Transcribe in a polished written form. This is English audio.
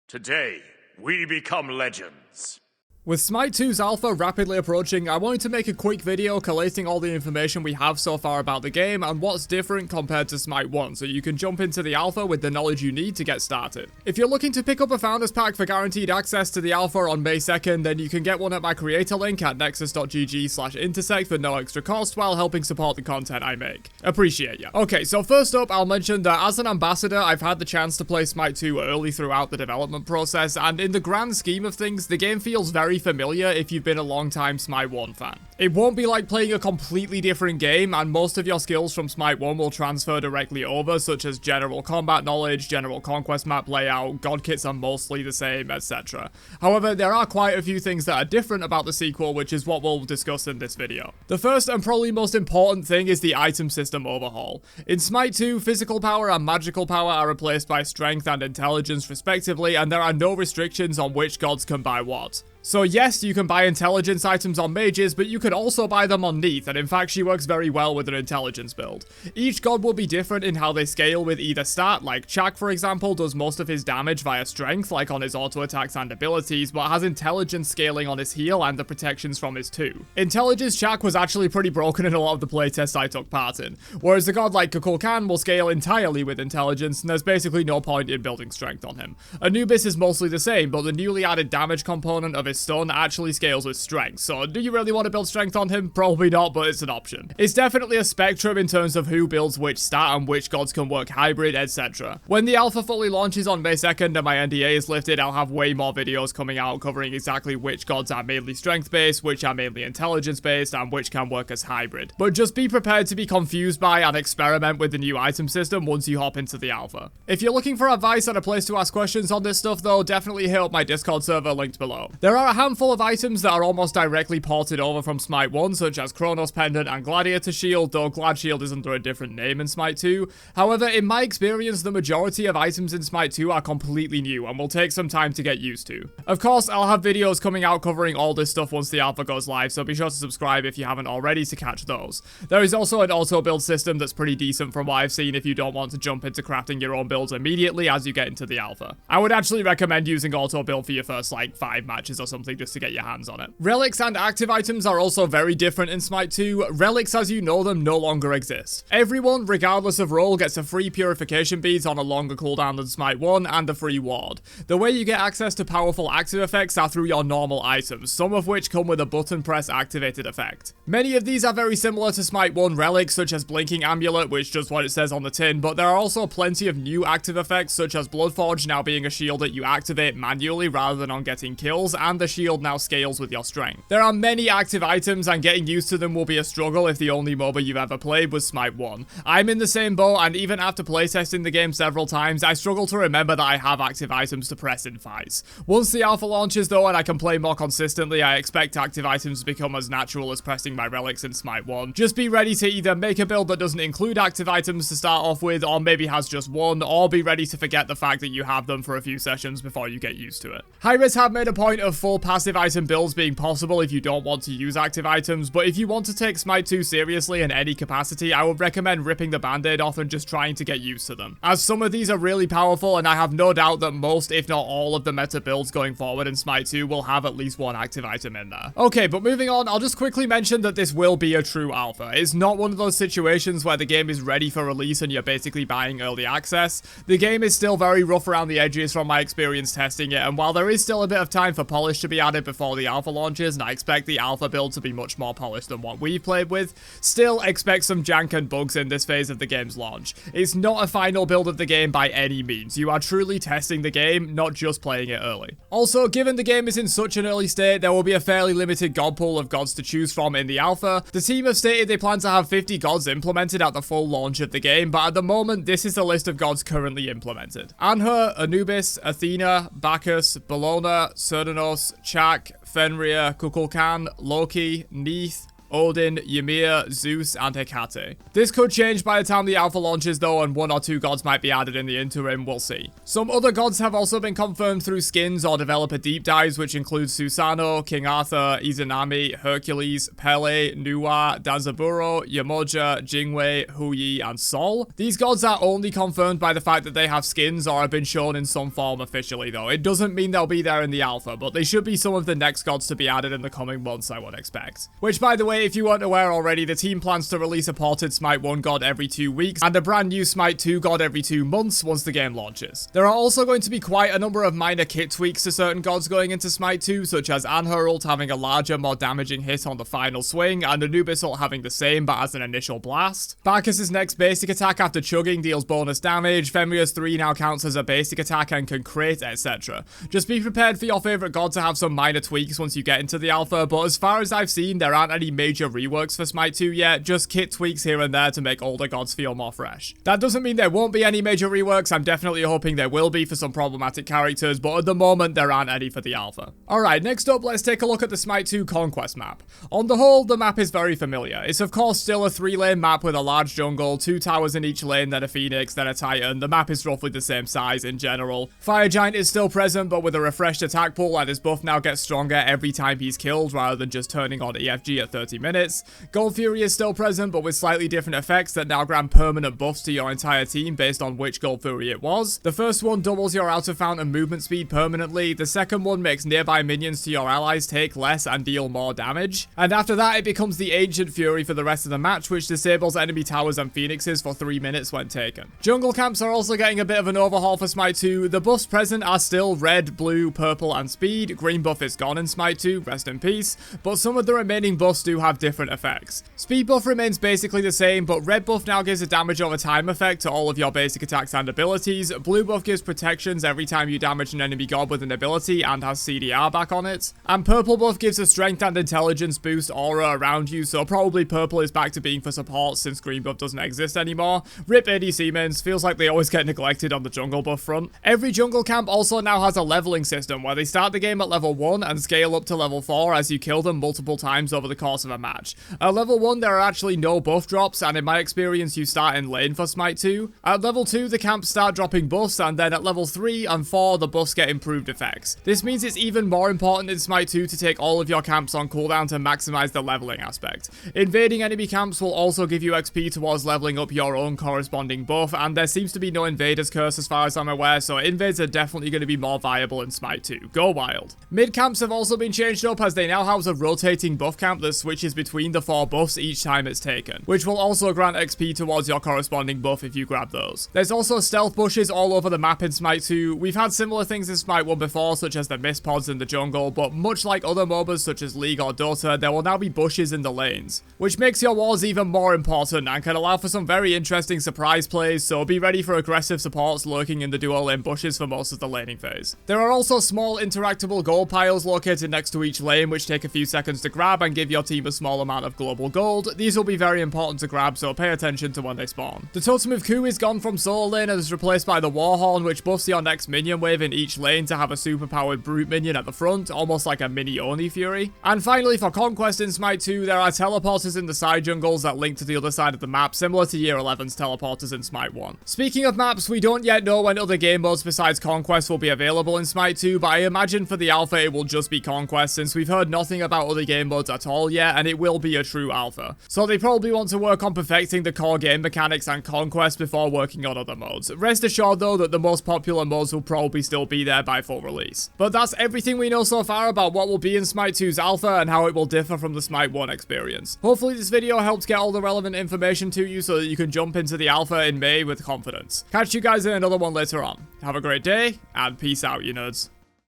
Today, we become legends. With Smite 2's alpha rapidly approaching, I wanted to make a quick video collating all the information we have so far about the game and what's different compared to Smite 1, so you can jump into the alpha with the knowledge you need to get started. If you're looking to pick up a Founders Pack for guaranteed access to the alpha on May 2nd, then you can get one at my creator link at nexus.gg/intersect for no extra cost while helping support the content I make. Appreciate ya. Okay, so first up, I'll mention that as an ambassador, I've had the chance to play Smite 2 early throughout the development process, and in the grand scheme of things, the game feels very familiar if you've been a long-time Smite 1 fan. It won't be like playing a completely different game, and most of your skills from Smite 1 will transfer directly over, such as general combat knowledge, general conquest map layout, god kits are mostly the same, etc. However, there are quite a few things that are different about the sequel, which is what we'll discuss in this video. The first and probably most important thing is the item system overhaul. In Smite 2, physical power and magical power are replaced by strength and intelligence respectively, and there are no restrictions on which gods can buy what. So yes, you can buy intelligence items on mages, but you can also buy them on Neith, and in fact she works very well with an intelligence build. Each god will be different in how they scale with either stat, like Chak for example does most of his damage via strength, like on his auto attacks and abilities, but has intelligence scaling on his heal and the protections from his 2. Intelligence Chak was actually pretty broken in a lot of the playtests I took part in, whereas a god like Kukulkan will scale entirely with intelligence, and there's basically no point in building strength on him. Anubis is mostly the same, but the newly added damage component of his stun actually scales with strength, so do you really want to build strength on him? Probably not, but it's an option. It's definitely a spectrum in terms of who builds which stat and which gods can work hybrid, etc. When the alpha fully launches on May 2nd and my NDA is lifted, I'll have way more videos coming out covering exactly which gods are mainly strength based, which are mainly intelligence based, and which can work as hybrid. But just be prepared to be confused by and experiment with the new item system once you hop into the alpha. If you're looking for advice and a place to ask questions on this stuff though, definitely hit up my Discord server linked below. There are a handful of items that are almost directly ported over from Smite 1, such as Chronos Pendant and Gladiator Shield, though Glad Shield is under a different name in Smite 2. However, in my experience, the majority of items in Smite 2 are completely new and will take some time to get used to. Of course, I'll have videos coming out covering all this stuff once the alpha goes live, so be sure to subscribe if you haven't already to catch those. There is also an auto build system that's pretty decent from what I've seen if you don't want to jump into crafting your own builds immediately as you get into the alpha. I would actually recommend using auto build for your first like 5 matches or something just to get your hands on it. Relics and active items are also very different in Smite 2. Relics as you know them no longer exist. Everyone, regardless of role, gets a free purification beads on a longer cooldown than Smite 1 and a free ward. The way you get access to powerful active effects are through your normal items, some of which come with a button press activated effect. Many of these are very similar to Smite 1 relics such as Blinking Amulet, which does what it says on the tin, but there are also plenty of new active effects such as Bloodforge now being a shield that you activate manually rather than on getting kills, and the shield now scales with your strength. There are many active items and getting used to them will be a struggle if the only MOBA you've ever played was Smite 1. I'm in the same boat, and even after playtesting the game several times, I struggle to remember that I have active items to press in fights. Once the alpha launches though and I can play more consistently, I expect active items to become as natural as pressing my relics in Smite 1. Just be ready to either make a build that doesn't include active items to start off with, or maybe has just one, or be ready to forget the fact that you have them for a few sessions before you get used to it. Hi-Res have made a point of full passive item builds being possible if you don't want to use active items, but if you want to take Smite 2 seriously in any capacity, I would recommend ripping the band-aid off and just trying to get used to them, as some of these are really powerful, and I have no doubt that most, if not all, of the meta builds going forward in Smite 2 will have at least one active item in there. Okay, but moving on, I'll just quickly mention that this will be a true alpha. It's not one of those situations where the game is ready for release and you're basically buying early access. The game is still very rough around the edges from my experience testing it, and while there is still a bit of time for polish to be added before the alpha launches, and I expect the alpha build to be much more polished than what we've played with, still expect some jank and bugs in this phase of the game's launch. It's not a final build of the game by any means. You are truly testing the game, not just playing it early. Also, given the game is in such an early state, there will be a fairly limited god pool of gods to choose from in the alpha. The team have stated they plan to have 50 gods implemented at the full launch of the game, but at the moment, this is the list of gods currently implemented. Anhur, Anubis, Athena, Bacchus, Bellona, Cernunnos, Chak, Fenrir, Kukulkan, Loki, Neith, Odin, Ymir, Zeus, and Hecate. This could change by the time the alpha launches though, and 1 or 2 gods might be added in the interim, we'll see. Some other gods have also been confirmed through skins or developer deep dives, which include Susanoo, King Arthur, Izanami, Hercules, Pele, Nuwa, Danzaburo, Yamoja, Jingwei, Huyi, and Sol. These gods are only confirmed by the fact that they have skins or have been shown in some form officially though. It doesn't mean they'll be there in the alpha, but they should be some of the next gods to be added in the coming months, I would expect. Which, by the way, if you weren't aware already, the team plans to release a ported Smite 1 god every 2 weeks and a brand new Smite 2 god every 2 months once the game launches. There are also going to be quite a number of minor kit tweaks to certain gods going into Smite 2, such as Anhurult having a larger, more damaging hit on the final swing, and Anubis ult having the same but as an initial blast. Bacchus' next basic attack after chugging deals bonus damage, Fenrir's 3 now counts as a basic attack and can crit, etc. Just be prepared for your favourite god to have some minor tweaks once you get into the alpha, but as far as I've seen, there aren't any major reworks for Smite 2 yet, just kit tweaks here and there to make older gods feel more fresh. That doesn't mean there won't be any major reworks, I'm definitely hoping there will be for some problematic characters, but at the moment there aren't any for the alpha. Alright, next up let's take a look at the Smite 2 Conquest map. On the whole, the map is very familiar. It's of course still a 3-lane map with a large jungle, 2 towers in each lane, then a Phoenix, then a Titan. The map is roughly the same size in general. Fire Giant is still present, but with a refreshed attack pool, and his buff now gets stronger every time he's killed rather than just turning on EFG at 30 minutes. Gold Fury is still present, but with slightly different effects that now grant permanent buffs to your entire team based on which Gold Fury it was. The first one doubles your out of fountain movement speed permanently, the second one makes nearby minions to your allies take less and deal more damage, and after that it becomes the Ancient Fury for the rest of the match, which disables enemy towers and phoenixes for 3 minutes when taken. Jungle camps are also getting a bit of an overhaul for Smite 2. The buffs present are still red, blue, purple, and speed. Green buff is gone in Smite 2, rest in peace, but some of the remaining buffs do have different effects. Speed buff remains basically the same, but red buff now gives a damage over time effect to all of your basic attacks and abilities. Blue buff gives protections every time you damage an enemy god with an ability and has CDR back on it. And purple buff gives a strength and intelligence boost aura around you, so probably purple is back to being for support since green buff doesn't exist anymore. RIP ADC mains, feels like they always get neglected on the jungle buff front. Every jungle camp also now has a leveling system where they start the game at level 1 and scale up to level 4 as you kill them multiple times over the course of a match. At level 1 there are actually no buff drops, and in my experience you start in lane for Smite 2. At level 2 the camps start dropping buffs, and then at level 3 and 4 the buffs get improved effects. This means it's even more important in Smite 2 to take all of your camps on cooldown to maximize the leveling aspect. Invading enemy camps will also give you XP towards leveling up your own corresponding buff, and there seems to be no Invader's Curse as far as I'm aware, so invades are definitely going to be more viable in Smite 2. Go wild. Mid camps have also been changed up, as they now house a rotating buff camp that switches between the 4 buffs each time it's taken, which will also grant XP towards your corresponding buff if you grab those. There's also stealth bushes all over the map in Smite 2. We've had similar things in Smite 1 before, such as the mist pods in the jungle, but much like other MOBAs such as League or Dota, there will now be bushes in the lanes, which makes your walls even more important and can allow for some very interesting surprise plays, so be ready for aggressive supports lurking in the dual lane bushes for most of the laning phase. There are also small interactable gold piles located next to each lane, which take a few seconds to grab and give your team a small amount of global gold. These will be very important to grab, so pay attention to when they spawn. The Totem of Ku is gone from solo lane and is replaced by the Warhorn, which buffs your next minion wave in each lane to have a superpowered brute minion at the front, almost like a mini Oni Fury. And finally, for Conquest in Smite 2, there are teleporters in the side jungles that link to the other side of the map, similar to Year 11's teleporters in Smite 1. Speaking of maps, we don't yet know when other game modes besides Conquest will be available in Smite 2, but I imagine for the alpha it will just be Conquest, since we've heard nothing about other game modes at all yet, and it will be a true alpha. So they probably want to work on perfecting the core game mechanics and Conquest before working on other modes. Rest assured though that the most popular modes will probably still be there by full release. But that's everything we know so far about what will be in Smite 2's alpha and how it will differ from the Smite 1 experience. Hopefully this video helps get all the relevant information to you so that you can jump into the alpha in May with confidence. Catch you guys in another one later on. Have a great day, and peace out, you nerds.